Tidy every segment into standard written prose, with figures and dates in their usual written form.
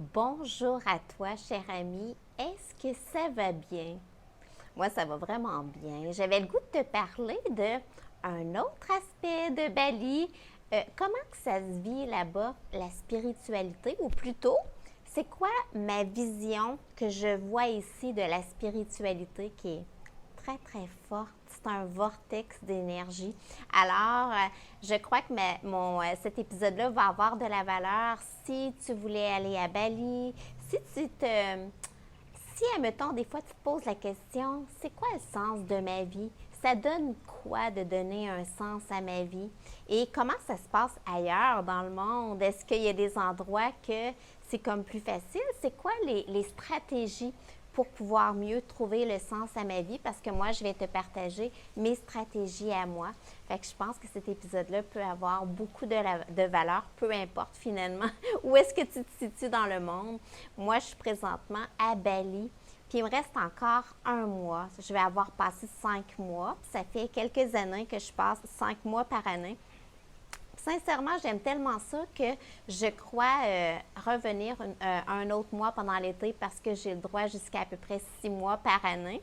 Bonjour à toi, cher ami. Est-ce que ça va bien? Moi, ça va vraiment bien. J'avais le goût de te parler de un autre aspect de Bali. Comment que ça se vit là-bas, la spiritualité, ou plutôt, c'est quoi ma vision que je vois ici de la spiritualité qui est très, très forte. C'est un vortex d'énergie. Alors, je crois que cet épisode-là va avoir de la valeur si tu voulais aller à Bali, si tu te... Si, admettons, des fois, tu te poses la question, c'est quoi le sens de ma vie? Ça donne quoi de donner un sens à ma vie? Et comment ça se passe ailleurs dans le monde? Est-ce qu'il y a des endroits que c'est comme plus facile? C'est quoi les stratégies pour pouvoir mieux trouver le sens à ma vie? Parce que moi, je vais te partager mes stratégies à moi. Fait que je pense que cet épisode-là peut avoir beaucoup de valeur, peu importe finalement où est-ce que tu te situes dans le monde. Moi, je suis présentement à Bali. Puis il me reste encore un mois. Je vais avoir passé 5 mois. Ça fait quelques années que je passe 5 mois par année. Sincèrement, j'aime tellement ça que je crois revenir un autre mois pendant l'été parce que j'ai le droit jusqu'à à peu près 6 mois par année.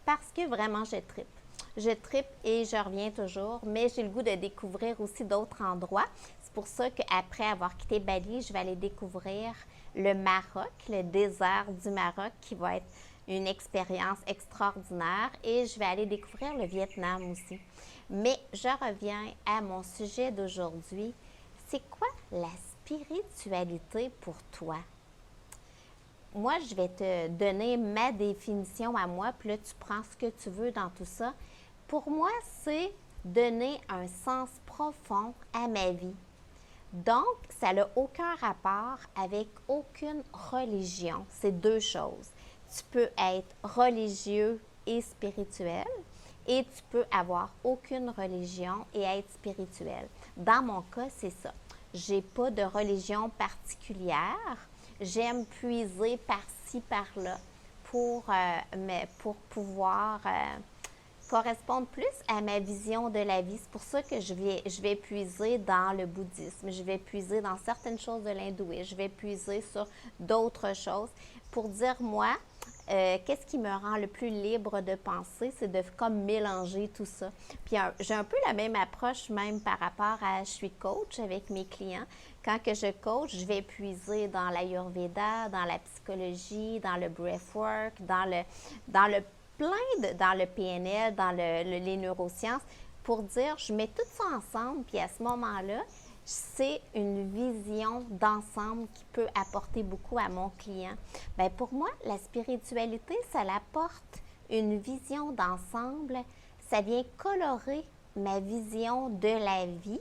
Parce que vraiment, je tripe. Je tripe et je reviens toujours, mais j'ai le goût de découvrir aussi d'autres endroits. C'est pour ça qu'après avoir quitté Bali, je vais aller découvrir le Maroc, le désert du Maroc, qui va être une expérience extraordinaire. Et je vais aller découvrir le Vietnam aussi. Mais je reviens à mon sujet d'aujourd'hui. C'est quoi la spiritualité pour toi? Moi, je vais te donner ma définition à moi, puis là, tu prends ce que tu veux dans tout ça. Pour moi, c'est donner un sens profond à ma vie. Donc, ça n'a aucun rapport avec aucune religion. C'est deux choses. Tu peux être religieux et spirituel et tu peux avoir aucune religion et être spirituel. Dans mon cas, c'est ça. J'ai pas de religion particulière. J'aime puiser par-ci, par-là pour pouvoir correspondre plus à ma vision de la vie. C'est pour ça que je vais puiser dans le bouddhisme, je vais puiser dans certaines choses de l'hindouisme, je vais puiser sur d'autres choses pour dire, moi, qu'est-ce qui me rend le plus libre de penser, c'est de comme mélanger tout ça. Puis j'ai un peu la même approche même par rapport à, je suis coach avec mes clients. Quand que je coach, je vais puiser dans l'Ayurveda, dans la psychologie, dans le breathwork, dans le dans le PNL, dans les neurosciences, pour dire, je mets tout ça ensemble, puis à ce moment-là, c'est une vision d'ensemble qui peut apporter beaucoup à mon client. Bien, pour moi, la spiritualité, ça apporte une vision d'ensemble, ça vient colorer ma vision de la vie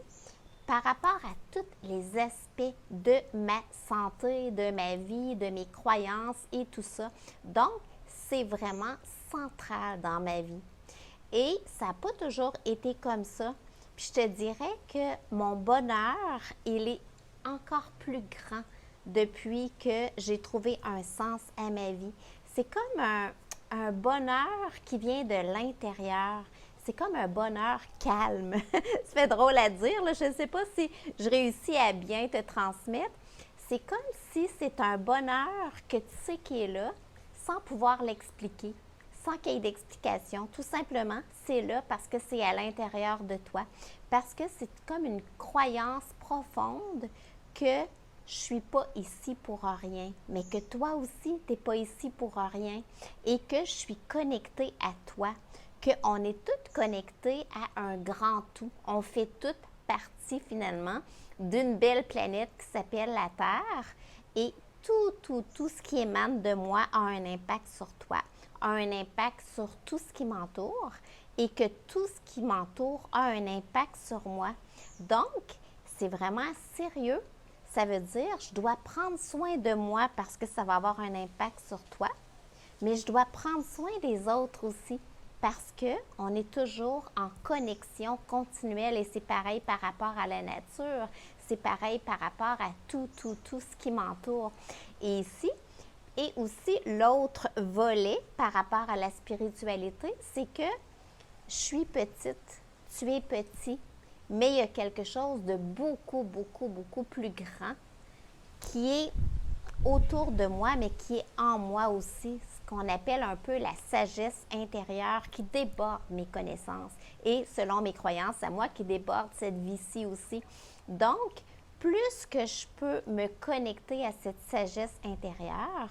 par rapport à tous les aspects de ma santé, de ma vie, de mes croyances et tout ça. Donc, c'est vraiment central dans ma vie. Et ça n'a pas toujours été comme ça. Puis je te dirais que mon bonheur, il est encore plus grand depuis que j'ai trouvé un sens à ma vie. C'est comme un bonheur qui vient de l'intérieur. C'est comme un bonheur calme. Ça fait drôle à dire, là. Je ne sais pas si je réussis à bien te transmettre. C'est comme si c'est un bonheur que tu sais qui est là sans pouvoir l'expliquer, sans qu'il y ait d'explication. Tout simplement, c'est là parce que c'est à l'intérieur de toi. Parce que c'est comme une croyance profonde que je ne suis pas ici pour rien, mais que toi aussi, tu n'es pas ici pour rien et que je suis connectée à toi, qu'on est toutes connectées à un grand tout. On fait toutes partie finalement d'une belle planète qui s'appelle la Terre et tout ce qui émane de moi a un impact sur toi, a un impact sur tout ce qui m'entoure et que tout ce qui m'entoure a un impact sur moi. Donc, c'est vraiment sérieux. Ça veut dire, je dois prendre soin de moi parce que ça va avoir un impact sur toi, mais je dois prendre soin des autres aussi parce qu'on est toujours en connexion continuelle et c'est pareil par rapport à la nature, c'est pareil par rapport à tout ce qui m'entoure. Et ici, et aussi l'autre volet par rapport à la spiritualité, c'est que je suis petite, tu es petit, mais il y a quelque chose de beaucoup plus grand qui est autour de moi, mais qui est en moi aussi, ce qu'on appelle un peu la sagesse intérieure qui déborde mes connaissances et, selon mes croyances, à moi qui déborde cette vie-ci aussi. Donc, plus que je peux me connecter à cette sagesse intérieure,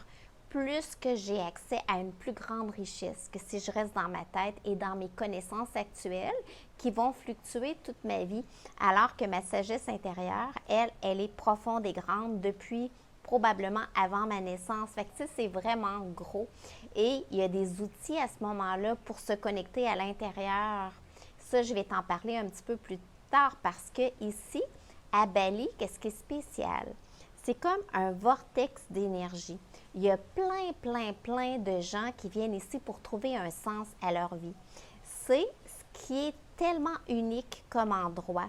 plus que j'ai accès à une plus grande richesse que si je reste dans ma tête et dans mes connaissances actuelles qui vont fluctuer toute ma vie, alors que ma sagesse intérieure, elle est profonde et grande depuis probablement avant ma naissance. Fait que ça, c'est vraiment gros. Et il y a des outils à ce moment-là pour se connecter à l'intérieur. Ça, je vais t'en parler un petit peu plus tard parce que ici, à Bali, qu'est-ce qui est spécial? C'est comme un vortex d'énergie. Il y a plein de gens qui viennent ici pour trouver un sens à leur vie. C'est ce qui est tellement unique comme endroit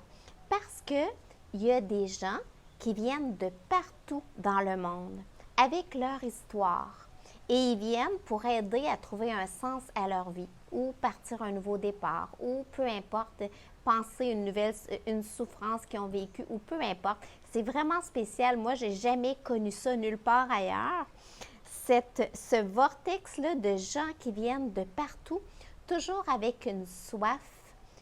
parce qu'il y a des gens qui viennent de partout dans le monde avec leur histoire et ils viennent pour aider à trouver un sens à leur vie ou partir un nouveau départ ou peu importe, penser une souffrance qu'ils ont vécue ou peu importe. C'est vraiment spécial. Moi, j'ai jamais connu ça nulle part ailleurs. Ce vortex-là de gens qui viennent de partout, toujours avec une soif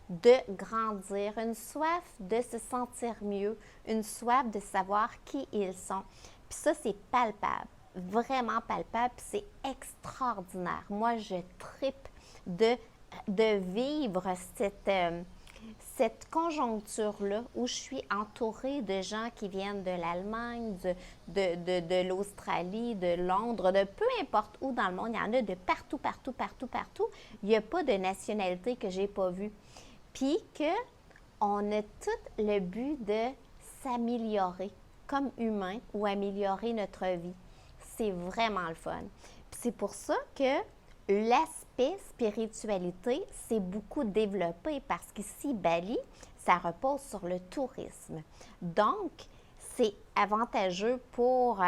de grandir, une soif de se sentir mieux, une soif de savoir qui ils sont. Puis ça, c'est palpable, vraiment palpable, puis c'est extraordinaire. Moi, je tripe de vivre cette conjoncture-là où je suis entourée de gens qui viennent de l'Allemagne, de l'Australie, de Londres, de peu importe où dans le monde. Il y en a de partout, partout, partout, partout. Il n'y a pas de nationalité que je n'ai pas vue. Puis qu'on a tout le but de s'améliorer comme humain ou améliorer notre vie. C'est vraiment le fun. Puis c'est pour ça que l'aspect spiritualité, c'est beaucoup développé parce qu'ici, Bali, ça repose sur le tourisme. Donc, c'est avantageux pour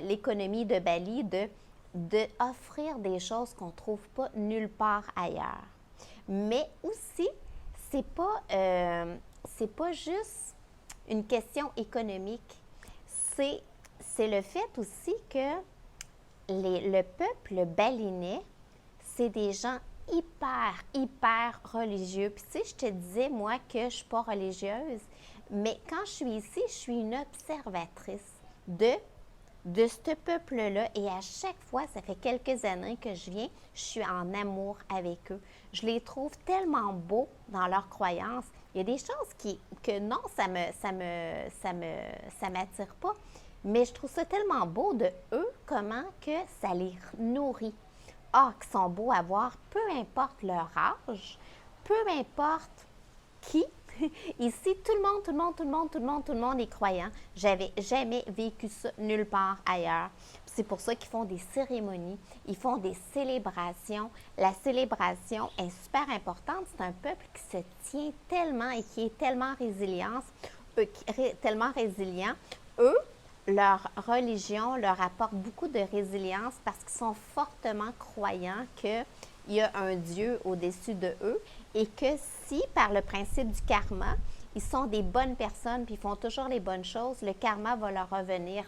l'économie de Bali de offrir des choses qu'on ne trouve pas nulle part ailleurs. Mais aussi, c'est pas juste une question économique. C'est le fait aussi que le peuple balinais, c'est des gens hyper religieux. Puis tu sais, je te disais, moi, que je ne suis pas religieuse, mais quand je suis ici, je suis une observatrice de ce peuple-là. Et à chaque fois, ça fait quelques années que je viens, je suis en amour avec eux. Je les trouve tellement beaux dans leurs croyances. Il y a des choses que non, ça m'attire pas. Mais je trouve ça tellement beau de eux, comment que ça les nourrit. Ah, qu'ils sont beaux à voir, peu importe leur âge, peu importe qui. Ici, tout le monde est croyant. J'avais jamais vécu ça nulle part ailleurs. C'est pour ça qu'ils font des cérémonies, ils font des célébrations. La célébration est super importante. C'est un peuple qui se tient tellement et qui est tellement résilient. Eux, leur religion leur apporte beaucoup de résilience parce qu'ils sont fortement croyants qu'il y a un Dieu au-dessus de eux et que si, par le principe du karma, ils sont des bonnes personnes puis ils font toujours les bonnes choses, le karma va leur revenir,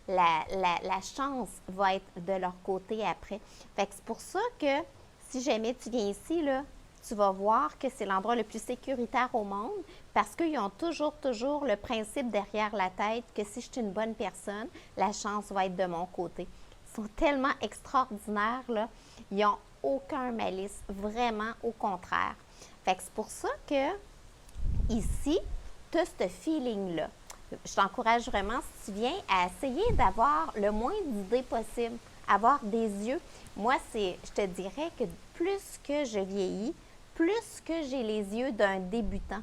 la chance va être de leur côté après. Fait que c'est pour ça que si jamais tu viens ici, là, tu vas voir que c'est l'endroit le plus sécuritaire au monde parce qu'ils ont toujours le principe derrière la tête que si je suis une bonne personne, la chance va être de mon côté. Ils sont tellement extraordinaires, là. Ils n'ont aucun malice, vraiment au contraire. Fait que c'est pour ça que ici, tu as ce feeling-là. Je t'encourage vraiment, si tu viens, à essayer d'avoir le moins d'idées possible, avoir des yeux. Moi, je te dirais que plus que je vieillis, plus que j'ai les yeux d'un débutant,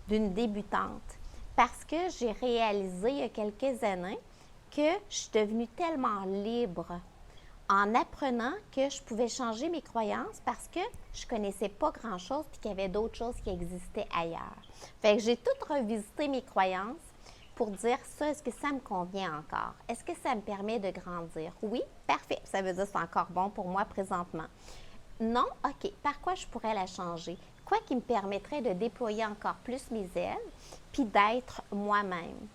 d'une débutante. Parce que j'ai réalisé il y a quelques années que je suis devenue tellement libre en apprenant que je pouvais changer mes croyances parce que je connaissais pas grand-chose puis qu'il y avait d'autres choses qui existaient ailleurs. Fait que j'ai tout revisité mes croyances pour dire ça, est-ce que ça me convient encore? Est-ce que ça me permet de grandir? Oui, parfait. Ça veut dire que c'est encore bon pour moi présentement. Non, OK. Par quoi je pourrais la changer? Quoi qui me permettrait de déployer encore plus mes ailes puis d'être moi-même?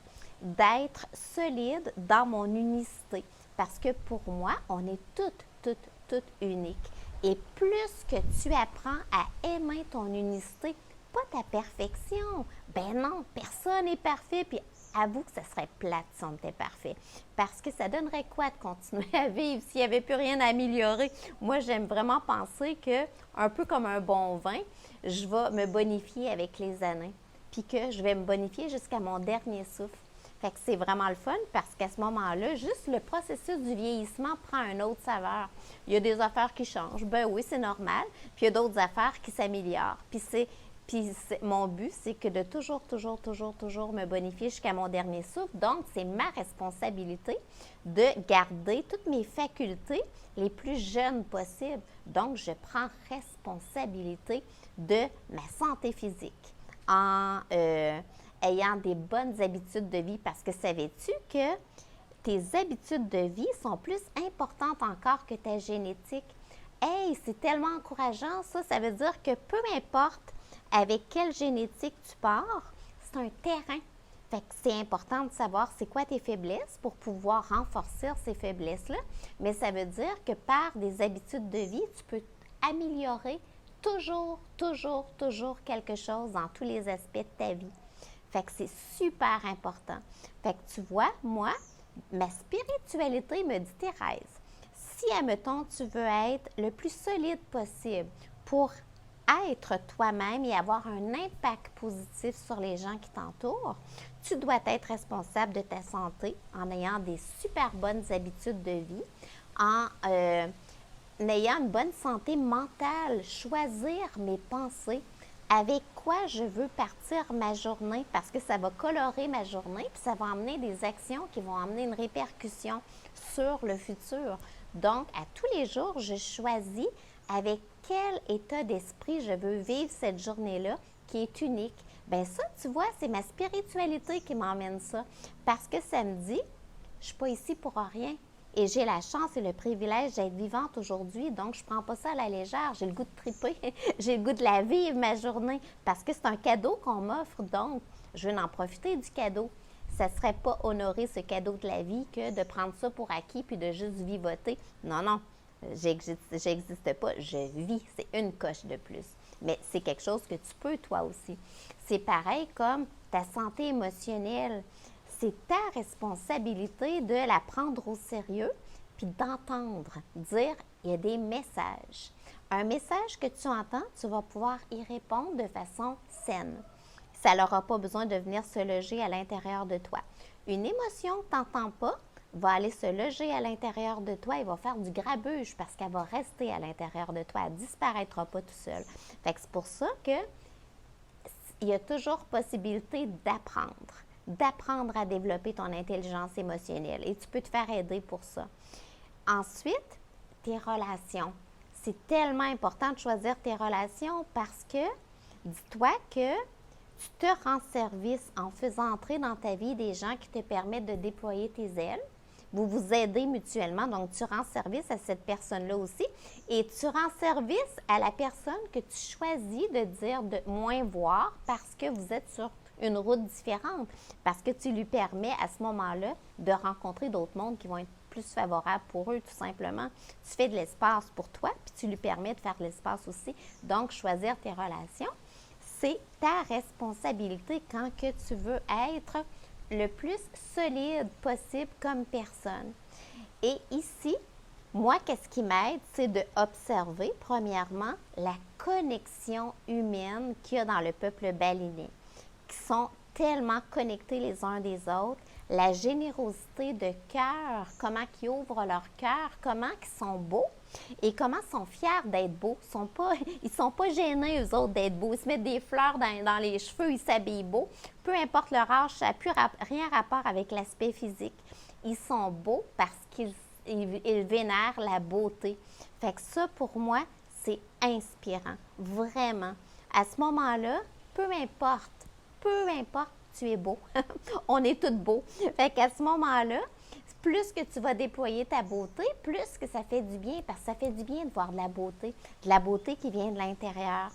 d'être solide dans mon unicité. Parce que pour moi, on est toutes uniques. Et plus que tu apprends à aimer ton unicité, pas ta perfection. Ben non, personne n'est parfait. Puis avoue que ça serait plate si on était parfait. Parce que ça donnerait quoi de continuer à vivre s'il n'y avait plus rien à améliorer? Moi, j'aime vraiment penser que, un peu comme un bon vin, je vais me bonifier avec les années. Puis que je vais me bonifier jusqu'à mon dernier souffle. Fait que c'est vraiment le fun parce qu'à ce moment-là, juste le processus du vieillissement prend une autre saveur. Il y a des affaires qui changent, ben oui, c'est normal. Puis il y a d'autres affaires qui s'améliorent. Mon but, c'est que de toujours me bonifier jusqu'à mon dernier souffle. Donc, c'est ma responsabilité de garder toutes mes facultés les plus jeunes possibles. Donc, je prends responsabilité de ma santé physique en ayant des bonnes habitudes de vie. Parce que savais-tu que tes habitudes de vie sont plus importantes encore que ta génétique? Hey, c'est tellement encourageant ça. Ça veut dire que peu importe avec quelle génétique tu pars, c'est un terrain. Fait que c'est important de savoir c'est quoi tes faiblesses pour pouvoir renforcer ces faiblesses-là. Mais ça veut dire que par des habitudes de vie, tu peux améliorer toujours quelque chose dans tous les aspects de ta vie. Fait que c'est super important. Fait que tu vois, moi, ma spiritualité me dit, Thérèse, si, admettons, tu veux être le plus solide possible pour être toi-même et avoir un impact positif sur les gens qui t'entourent, tu dois être responsable de ta santé en ayant des super bonnes habitudes de vie, en ayant une bonne santé mentale, choisir mes pensées, avec quoi je veux partir ma journée, parce que ça va colorer ma journée, puis ça va amener des actions qui vont amener une répercussion sur le futur. Donc, à tous les jours, je choisis avec quel état d'esprit je veux vivre cette journée-là qui est unique. Bien ça, tu vois, c'est ma spiritualité qui m'emmène ça. Parce que ça me dit, je ne suis pas ici pour rien. Et j'ai la chance et le privilège d'être vivante aujourd'hui, donc je ne prends pas ça à la légère. J'ai le goût de triper, j'ai le goût de la vivre, ma journée, parce que c'est un cadeau qu'on m'offre, donc je veux en profiter du cadeau. Ça ne serait pas honorer ce cadeau de la vie que de prendre ça pour acquis puis de juste vivoter. Non, j'existe pas, je vis, c'est une coche de plus. Mais c'est quelque chose que tu peux toi aussi. C'est pareil comme ta santé émotionnelle. C'est ta responsabilité de la prendre au sérieux puis d'entendre, dire, il y a des messages. Un message que tu entends, tu vas pouvoir y répondre de façon saine. Ça n'aura pas besoin de venir se loger à l'intérieur de toi. Une émotion que tu n'entends pas va aller se loger à l'intérieur de toi et va faire du grabuge parce qu'elle va rester à l'intérieur de toi. Elle ne disparaîtra pas tout seul. Fait que c'est pour ça qu'il y a toujours possibilité d'apprendre à développer ton intelligence émotionnelle et tu peux te faire aider pour ça. Ensuite, tes relations. C'est tellement important de choisir tes relations parce que dis-toi que tu te rends service en faisant entrer dans ta vie des gens qui te permettent de déployer tes ailes. Vous vous aidez mutuellement, donc tu rends service à cette personne-là aussi et tu rends service à la personne que tu choisis de dire de moins voir parce que vous êtes sur une route différente, parce que tu lui permets à ce moment-là de rencontrer d'autres mondes qui vont être plus favorables pour eux, tout simplement. Tu fais de l'espace pour toi, puis tu lui permets de faire de l'espace aussi. Donc, choisir tes relations, c'est ta responsabilité quand que tu veux être le plus solide possible comme personne. Et ici, moi, qu'est-ce qui m'aide, c'est d'observer, premièrement, la connexion humaine qu'il y a dans le peuple balinais, qui sont tellement connectés les uns des autres, la générosité de cœur, comment ils ouvrent leur cœur, comment ils sont beaux et comment ils sont fiers d'être beaux. Ils sont pas gênés, eux autres, d'être beaux. Ils se mettent des fleurs dans les cheveux, ils s'habillent beaux. Peu importe leur âge, ça n'a plus rien rapport avec l'aspect physique. Ils sont beaux parce qu'ils vénèrent la beauté. Fait que ça, pour moi, c'est inspirant, vraiment. À ce moment-là, peu importe, tu es beau. On est toutes beaux. Fait qu'à ce moment-là, plus que tu vas déployer ta beauté, plus que ça fait du bien, parce que ça fait du bien de voir de la beauté qui vient de l'intérieur.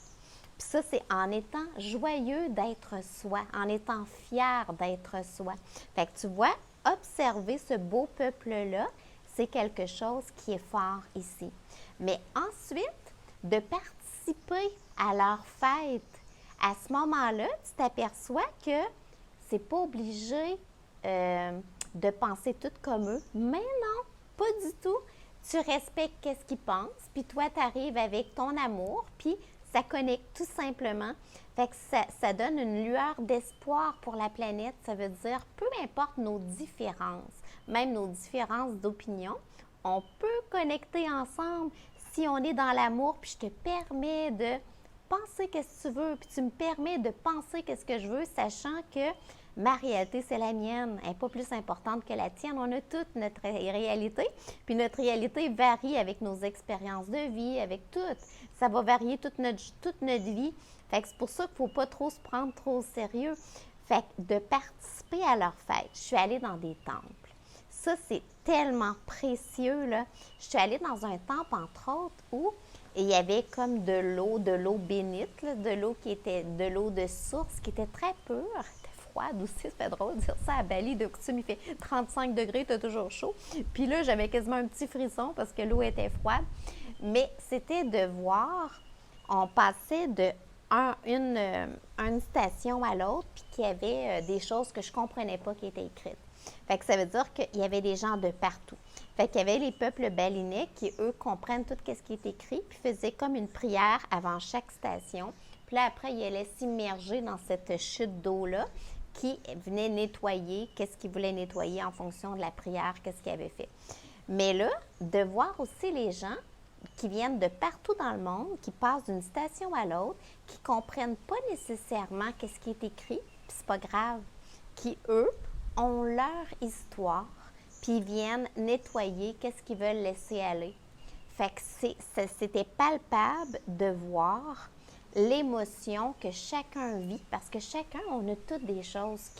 Puis ça, c'est en étant joyeux d'être soi, en étant fier d'être soi. Fait que tu vois, observer ce beau peuple-là, c'est quelque chose qui est fort ici. Mais ensuite, de participer à leur fête, à ce moment-là, tu t'aperçois que c'est pas obligé de penser tout comme eux. Mais non, pas du tout. Tu respectes qu'est-ce qu'ils pensent, puis toi, tu arrives avec ton amour, puis ça connecte tout simplement. Fait que ça donne une lueur d'espoir pour la planète. Ça veut dire, peu importe nos différences, même nos différences d'opinion, on peut connecter ensemble si on est dans l'amour, puis je te permets de penser qu'est-ce que tu veux, puis tu me permets de penser qu'est-ce que je veux, sachant que ma réalité, c'est la mienne. Elle n'est pas plus importante que la tienne. On a toute notre réalité, puis notre réalité varie avec nos expériences de vie, avec tout. Ça va varier toute notre vie. Fait que c'est pour ça qu'il ne faut pas trop se prendre trop au sérieux. Fait que de participer à leur fête. Je suis allée dans des temples. Ça, c'est tellement précieux, là. Je suis allée dans un temple, entre autres, où il y avait comme de l'eau bénite, là, de l'eau qui était de l'eau de source, qui était très pure. Froide aussi, ça fait drôle de dire ça à Bali, de coutume il fait 35 degrés, tu as toujours chaud. Puis là, j'avais quasiment un petit frisson parce que l'eau était froide. Mais c'était de voir, on passait de une station à l'autre, puis qu'il y avait des choses que je ne comprenais pas qui étaient écrites. Fait que ça veut dire qu'il y avait des gens de partout. Fait qu'il y avait les peuples balinais qui, eux, comprennent tout ce qui est écrit, puis faisaient comme une prière avant chaque station. Puis là, après, ils allaient s'immerger dans cette chute d'eau-là qui venait nettoyer, qu'est-ce qu'ils voulaient nettoyer en fonction de la prière, qu'est-ce qu'ils avaient fait. Mais là, de voir aussi les gens qui viennent de partout dans le monde, qui passent d'une station à l'autre, qui ne comprennent pas nécessairement qu'est-ce qui est écrit, puis c'est pas grave, qui, eux, ont leur histoire, puis viennent nettoyer qu'est-ce qu'ils veulent laisser aller. Fait que c'était palpable de voir l'émotion que chacun vit, parce que chacun, on a toutes des choses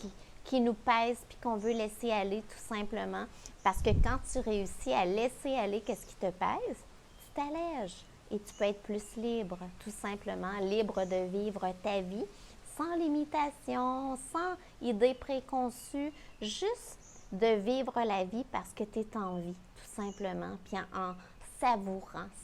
qui nous pèsent puis qu'on veut laisser aller tout simplement. Parce que quand tu réussis à laisser aller qu'est-ce qui te pèse, tu t'allèges et tu peux être plus libre, tout simplement, libre de vivre ta vie sans limitation, sans idée préconçue, juste de vivre la vie parce que tu es en vie, tout simplement, puis en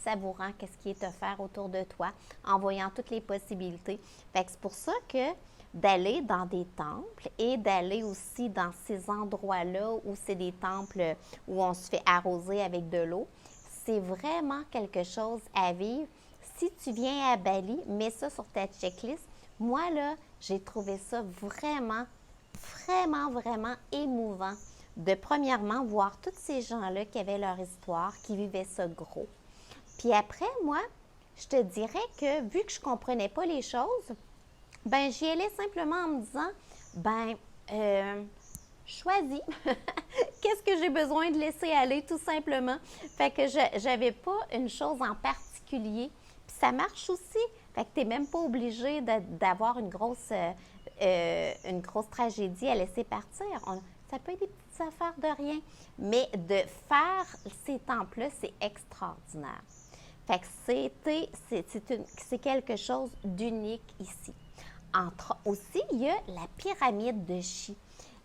savourant qu'est-ce qui est offert autour de toi, en voyant toutes les possibilités. Fait que c'est pour ça que d'aller dans des temples et d'aller aussi dans ces endroits-là où c'est des temples où on se fait arroser avec de l'eau, c'est vraiment quelque chose à vivre. Si tu viens à Bali, mets ça sur ta checklist. Moi, là, j'ai trouvé ça vraiment, vraiment, vraiment émouvant de premièrement voir tous ces gens-là qui avaient leur histoire, qui vivaient ça gros. Puis après, moi, je te dirais que vu que je ne comprenais pas les choses, ben j'y allais simplement en me disant, choisis. Qu'est-ce que j'ai besoin de laisser aller, tout simplement. Fait que je n'avais pas une chose en particulier. Puis ça marche aussi. Fait que tu n'es même pas obligé d'avoir une grosse tragédie à laisser partir. Ça peut être des petites affaires de rien. Mais de faire ces temples-là, c'est extraordinaire. Fait que c'est quelque chose d'unique ici. Aussi, il y a la pyramide de Chi.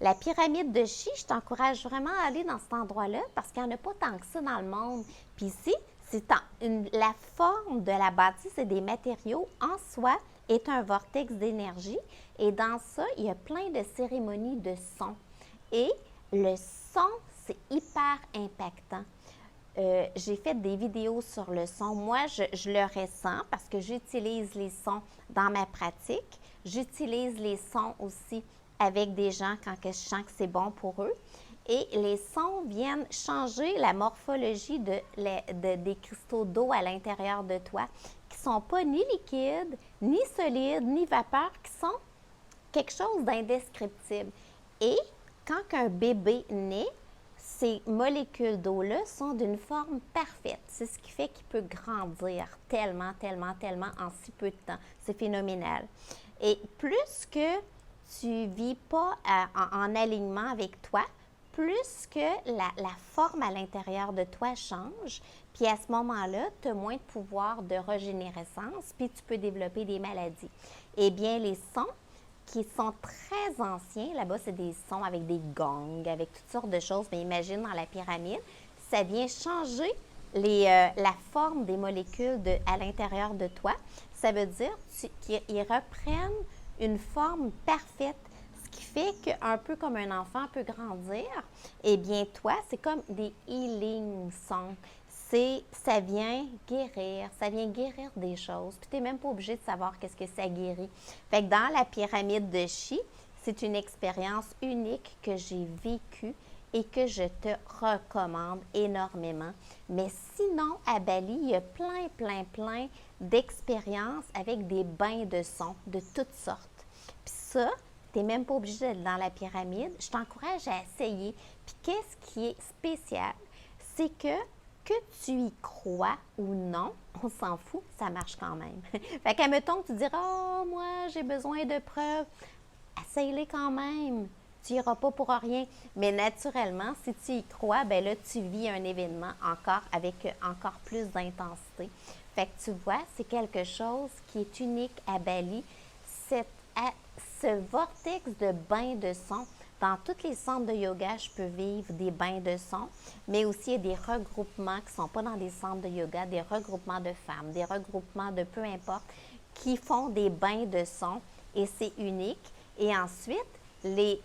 La pyramide de Chi, je t'encourage vraiment à aller dans cet endroit-là parce qu'il n'y en a pas tant que ça dans le monde. Puis ici, la forme de la bâtisse et des matériaux en soi est un vortex d'énergie. Et dans ça, il y a plein de cérémonies de son. Et le son, c'est hyper impactant. J'ai fait des vidéos sur le son. Moi, je le ressens parce que j'utilise les sons dans ma pratique. J'utilise les sons aussi avec des gens quand je sens que c'est bon pour eux. Et les sons viennent changer la morphologie des cristaux d'eau à l'intérieur de toi, qui ne sont pas ni liquides, ni solides, ni vapeur, qui sont quelque chose d'indescriptible. Et quand un bébé naît, ces molécules d'eau-là sont d'une forme parfaite. C'est ce qui fait qu'il peut grandir tellement, tellement, tellement en si peu de temps. C'est phénoménal. Et plus que tu ne vis pas en alignement avec toi, plus que la forme à l'intérieur de toi change, puis à ce moment-là, tu as moins de pouvoir de régénérescence, puis tu peux développer des maladies. Eh bien, les sons qui sont très anciens, là-bas, c'est des sons avec des gongs, avec toutes sortes de choses, mais imagine dans la pyramide, ça vient changer la forme des molécules à l'intérieur de toi. Ça veut dire qu'ils reprennent une forme parfaite, ce qui fait qu'un peu comme un enfant peut grandir, eh bien toi, c'est comme des healing songs. Ça vient guérir des choses. Puis tu n'es même pas obligé de savoir qu'est-ce que ça guérit. Fait que dans la pyramide de Chi, c'est une expérience unique que j'ai vécue et que je te recommande énormément. Mais sinon, à Bali, il y a plein d'expériences avec des bains de son de toutes sortes. Puis ça, tu n'es même pas obligé d'être dans la pyramide. Je t'encourage à essayer. Puis qu'est-ce qui est spécial? C'est que tu y crois ou non, on s'en fout, ça marche quand même. Fait qu'admettons que tu diras « Oh, moi, j'ai besoin de preuves », essaye-les quand même. Tu n'iras pas pour rien. Mais naturellement, si tu y crois, ben là, tu vis un événement avec encore plus d'intensité. Fait que tu vois, c'est quelque chose qui est unique à Bali. Ce vortex de bain de son. Dans tous les centres de yoga, je peux vivre des bains de son, mais aussi il y a des regroupements qui ne sont pas dans des centres de yoga, des regroupements de femmes, des regroupements de peu importe, qui font des bains de son et c'est unique. Et ensuite, les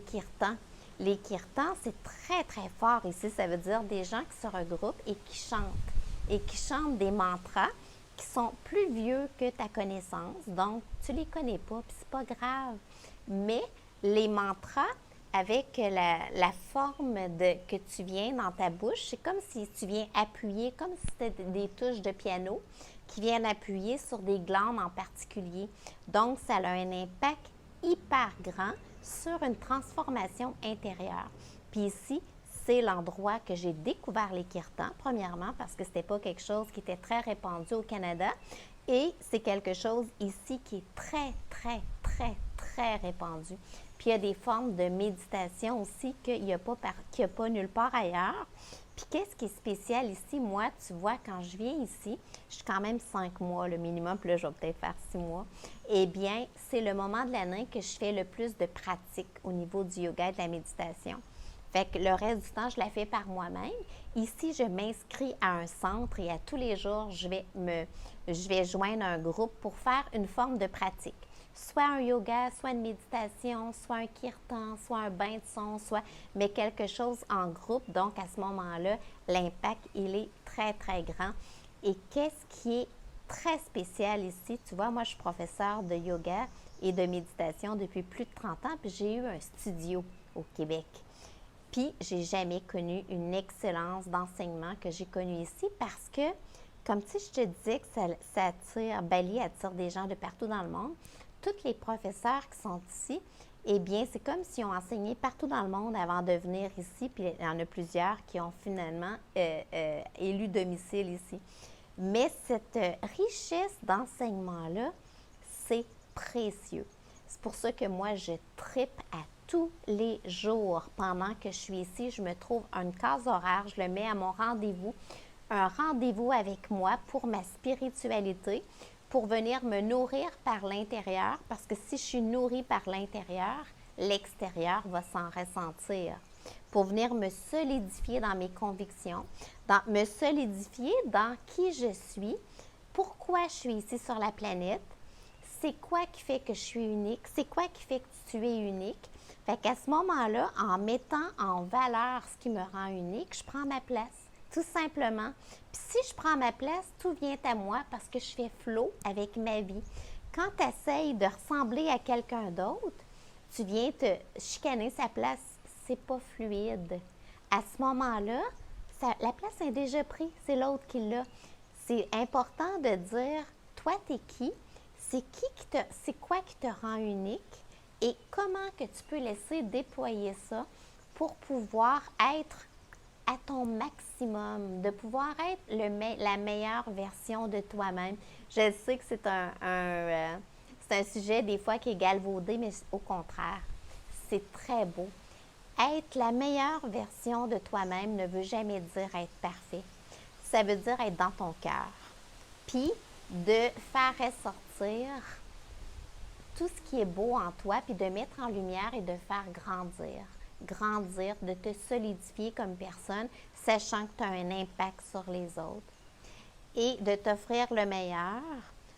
kirtans. Les kirtans, c'est très fort ici. Ça veut dire des gens qui se regroupent et qui chantent des mantras qui sont plus vieux que ta connaissance. Donc, tu ne les connais pas, puis c'est pas grave. Mais les mantras, avec la forme que tu viens dans ta bouche, c'est comme si tu viens appuyer, comme si c'était des touches de piano qui viennent appuyer sur des glandes en particulier. Donc, ça a un impact hyper grand sur une transformation intérieure. Puis ici, c'est l'endroit que j'ai découvert les kirtans, premièrement, parce que ce n'était pas quelque chose qui était très répandu au Canada. Et c'est quelque chose ici qui est très répandu. Puis il y a des formes de méditation aussi qu'il n'y a pas nulle part ailleurs. Puis qu'est-ce qui est spécial ici? Moi, tu vois, quand je viens ici, je suis quand même 5 mois le minimum, puis là, je vais peut-être faire 6 mois. Eh bien, c'est le moment de l'année que je fais le plus de pratique au niveau du yoga et de la méditation. Fait que le reste du temps, je la fais par moi-même. Ici, je m'inscris à un centre et à tous les jours, je vais joindre un groupe pour faire une forme de pratique. Soit un yoga, soit une méditation, soit un kirtan, soit un bain de son, mais quelque chose en groupe. Donc, à ce moment-là, l'impact, il est très grand. Et qu'est-ce qui est très spécial ici? Tu vois, moi, je suis professeure de yoga et de méditation depuis plus de 30 ans, puis j'ai eu un studio au Québec. Puis, j'ai jamais connu une excellence d'enseignement que j'ai connue ici parce que, comme tu sais, je te disais que Bali attire des gens de partout dans le monde. Tous les professeurs qui sont ici, eh bien, c'est comme s'ils ont enseigné partout dans le monde avant de venir ici, puis il y en a plusieurs qui ont finalement élu domicile ici. Mais cette richesse d'enseignement-là, c'est précieux. C'est pour ça que moi, je tripe à tous les jours. Pendant que je suis ici, je me trouve une case horaire, je le mets à mon rendez-vous, un rendez-vous avec moi pour ma spiritualité, pour venir me nourrir par l'intérieur, parce que si je suis nourrie par l'intérieur, l'extérieur va s'en ressentir. Pour venir me solidifier dans mes convictions, me solidifier dans qui je suis, pourquoi je suis ici sur la planète, c'est quoi qui fait que je suis unique, c'est quoi qui fait que tu es unique. Fait qu'à ce moment-là, en mettant en valeur ce qui me rend unique, je prends ma place. Tout simplement. Puis si je prends ma place, tout vient à moi parce que je fais flow avec ma vie. Quand tu essayes de ressembler à quelqu'un d'autre, tu viens te chicaner sa place. C'est pas fluide. À ce moment-là, la place est déjà prise. C'est l'autre qui l'a. C'est important de dire, toi, t'es qui? C'est quoi qui te rend unique? Et comment que tu peux laisser déployer ça pour pouvoir être à ton maximum, de pouvoir être la meilleure version de toi-même. Je sais que c'est un sujet des fois qui est galvaudé, mais au contraire, c'est très beau. Être la meilleure version de toi-même ne veut jamais dire être parfait. Ça veut dire être dans ton cœur. Puis de faire ressortir tout ce qui est beau en toi, puis de mettre en lumière et de faire grandir. Grandir, de te solidifier comme personne, sachant que tu as un impact sur les autres. Et de t'offrir le meilleur,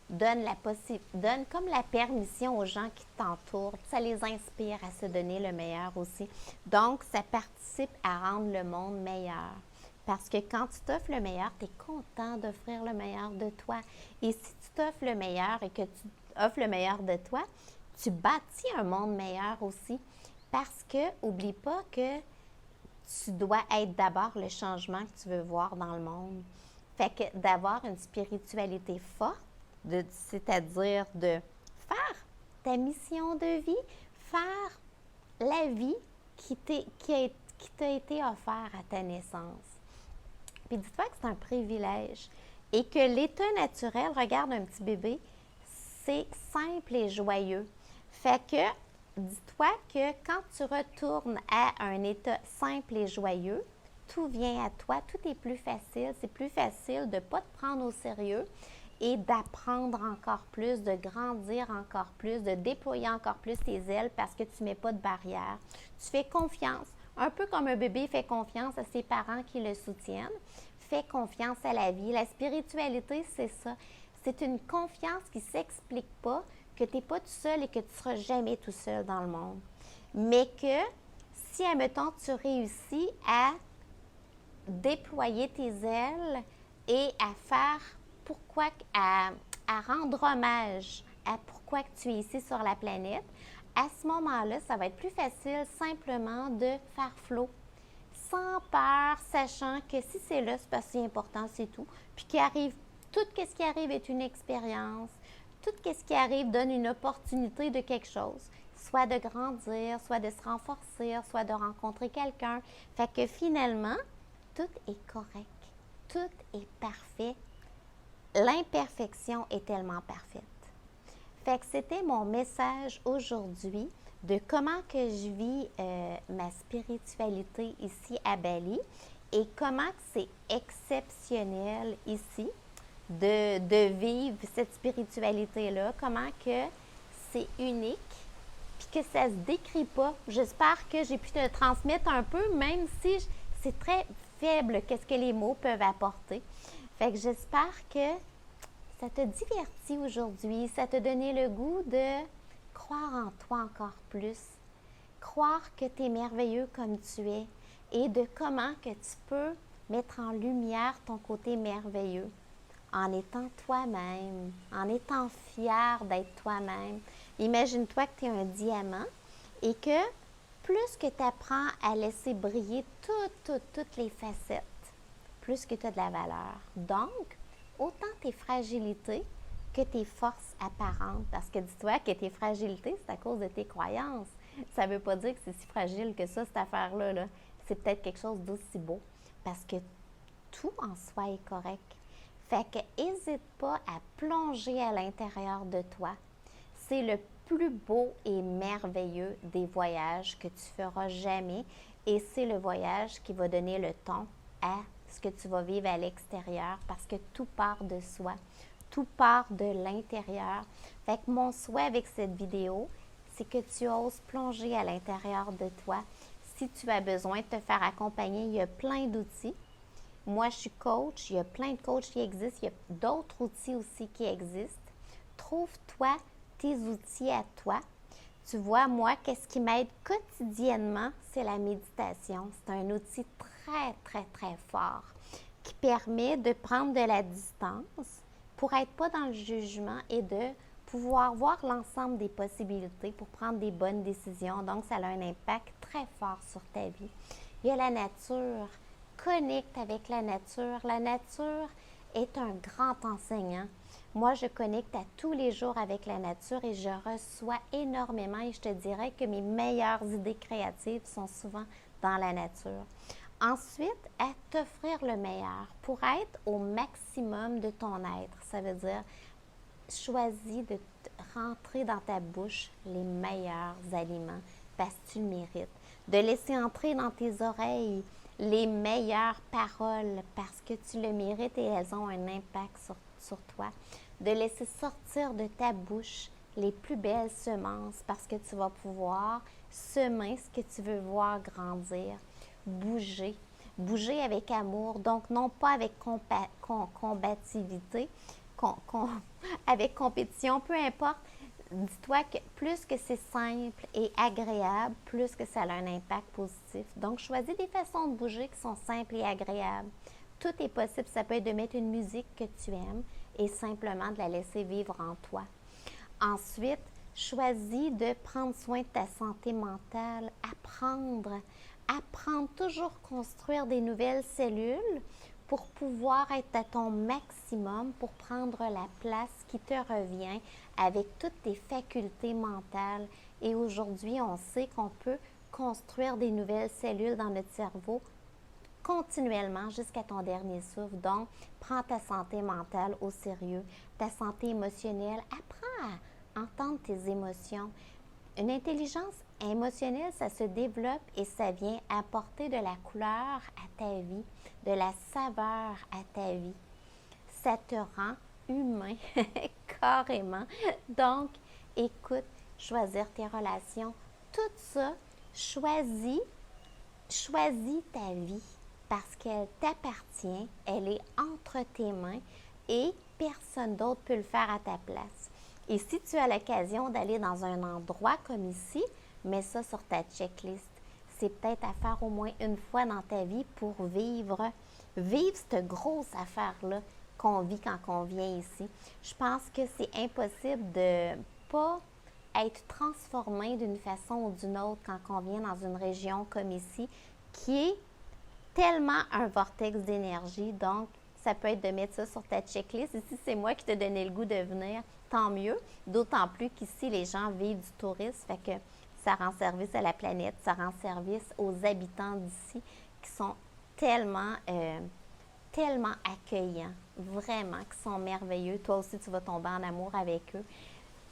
donne comme la permission aux gens qui t'entourent. Ça les inspire à se donner le meilleur aussi. Donc, ça participe à rendre le monde meilleur. Parce que quand tu t'offres le meilleur, tu es content d'offrir le meilleur de toi. Et si tu t'offres le meilleur et que tu offres le meilleur de toi, tu bâtis un monde meilleur aussi. Parce que, oublie pas que tu dois être d'abord le changement que tu veux voir dans le monde. Fait que d'avoir une spiritualité forte, c'est-à-dire de faire ta mission de vie, faire la vie qui t'a été offerte à ta naissance. Puis dis-toi que c'est un privilège et que l'état naturel, regarde un petit bébé, c'est simple et joyeux. Fait que dis-toi que quand tu retournes à un état simple et joyeux, tout vient à toi, tout est plus facile. C'est plus facile de ne pas te prendre au sérieux et d'apprendre encore plus, de grandir encore plus, de déployer encore plus tes ailes parce que tu ne mets pas de barrière. Tu fais confiance, un peu comme un bébé fait confiance à ses parents qui le soutiennent. Fais confiance à la vie. La spiritualité, c'est ça. C'est une confiance qui ne s'explique pas, que tu n'es pas tout seul et que tu ne seras jamais tout seul dans le monde. Mais que si, admettons, tu réussis à déployer tes ailes et à faire à rendre hommage à pourquoi que tu es ici sur la planète, à ce moment-là, ça va être plus facile simplement de faire flot, sans peur, sachant que si c'est là, c'est pas si important, c'est tout. Puis tout ce qui arrive est une expérience, tout ce qui arrive donne une opportunité de quelque chose, soit de grandir, soit de se renforcer, soit de rencontrer quelqu'un. Fait que finalement, tout est correct, tout est parfait. L'imperfection est tellement parfaite. Fait que c'était mon message aujourd'hui de comment que je vis ma spiritualité ici à Bali et comment que c'est exceptionnel ici de vivre cette spiritualité-là, comment que c'est unique puis que ça se décrit pas. J'espère que j'ai pu te le transmettre un peu, même si c'est très faible qu'est-ce que les mots peuvent apporter. Fait que j'espère que ça te divertit aujourd'hui, ça t'a donné le goût de croire en toi encore plus, croire que tu es merveilleux comme tu es et de comment que tu peux mettre en lumière ton côté merveilleux en étant toi-même, en étant fier d'être toi-même. Imagine-toi que tu es un diamant et que plus que tu apprends à laisser briller toutes les facettes, plus que tu as de la valeur. Donc, autant tes fragilités que tes forces apparentes. Parce que dis-toi que tes fragilités, c'est à cause de tes croyances. Ça ne veut pas dire que c'est si fragile que ça, cette affaire-là. Là. C'est peut-être quelque chose d'aussi beau. Parce que tout en soi est correct. Fait que n'hésite pas à plonger à l'intérieur de toi. C'est le plus beau et merveilleux des voyages que tu feras jamais. Et c'est le voyage qui va donner le ton à ce que tu vas vivre à l'extérieur parce que tout part de soi, tout part de l'intérieur. Fait que mon souhait avec cette vidéo, c'est que tu oses plonger à l'intérieur de toi. Si tu as besoin de te faire accompagner, il y a plein d'outils. Moi, je suis coach, il y a plein de coachs qui existent, il y a d'autres outils aussi qui existent. Trouve-toi tes outils à toi. Tu vois, moi, qu'est-ce qui m'aide quotidiennement, c'est la méditation. C'est un outil très fort qui permet de prendre de la distance pour être pas dans le jugement et de pouvoir voir l'ensemble des possibilités pour prendre des bonnes décisions. Donc, ça a un impact très fort sur ta vie. Il y a la nature. Connecte avec la nature. La nature est un grand enseignant. Moi, je connecte à tous les jours avec la nature et je reçois énormément et je te dirais que mes meilleures idées créatives sont souvent dans la nature. Ensuite, à t'offrir le meilleur pour être au maximum de ton être. Ça veut dire, choisis de rentrer dans ta bouche les meilleurs aliments parce que tu le mérites. de laisser entrer dans tes oreilles les meilleures paroles parce que tu le mérites et elles ont un impact sur toi. De laisser sortir de ta bouche les plus belles semences parce que tu vas pouvoir semer ce que tu veux voir grandir. Bouger. Bouger avec amour, donc non pas avec combativité, avec compétition, peu importe. Dis-toi que plus que c'est simple et agréable, plus que ça a un impact positif. Donc, choisis des façons de bouger qui sont simples et agréables. Tout est possible. Ça peut être de mettre une musique que tu aimes et simplement de la laisser vivre en toi. Ensuite, choisis de prendre soin de ta santé mentale, apprendre toujours construire des nouvelles cellules pour pouvoir être à ton maximum, pour prendre la place qui te revient avec toutes tes facultés mentales. Et aujourd'hui, on sait qu'on peut construire des nouvelles cellules dans notre cerveau continuellement jusqu'à ton dernier souffle. Donc, prends ta santé mentale au sérieux, ta santé émotionnelle. Apprends à entendre tes émotions. Une intelligence émotionnelle, ça se développe et ça vient apporter de la couleur à ta vie, de la saveur à ta vie. Ça te rend humain, carrément. Donc, écoute, choisir tes relations, tout ça, choisis ta vie parce qu'elle t'appartient, elle est entre tes mains et personne d'autre peut le faire à ta place. Et si tu as l'occasion d'aller dans un endroit comme ici, mets ça sur ta checklist. C'est peut-être à faire au moins une fois dans ta vie pour vivre cette grosse affaire-là qu'on vit quand on vient ici. Je pense que c'est impossible de pas être transformé d'une façon ou d'une autre quand on vient dans une région comme ici, qui est tellement un vortex d'énergie. Donc, ça peut être de mettre ça sur ta checklist. Et si c'est moi qui t'ai donné le goût de venir, tant mieux. D'autant plus qu'ici, les gens vivent du tourisme. Fait que ça rend service à la planète, ça rend service aux habitants d'ici qui sont tellement accueillants, vraiment, qui sont merveilleux. Toi aussi, tu vas tomber en amour avec eux.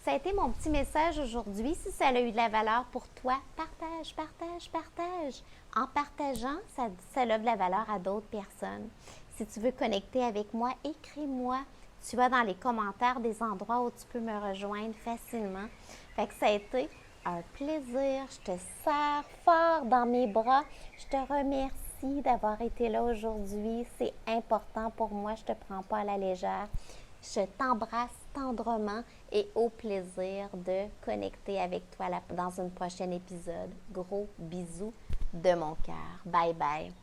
Ça a été mon petit message aujourd'hui. Si ça a eu de la valeur pour toi, partage, partage, partage. En partageant, ça lève de la valeur à d'autres personnes. Si tu veux connecter avec moi, écris-moi. Tu vas dans les commentaires des endroits où tu peux me rejoindre facilement. Fait que ça a été un plaisir. Je te serre fort dans mes bras. Je te remercie d'avoir été là aujourd'hui. C'est important pour moi. Je ne te prends pas à la légère. Je t'embrasse tendrement et au plaisir de connecter avec toi dans un prochain épisode. Gros bisous de mon cœur. Bye bye.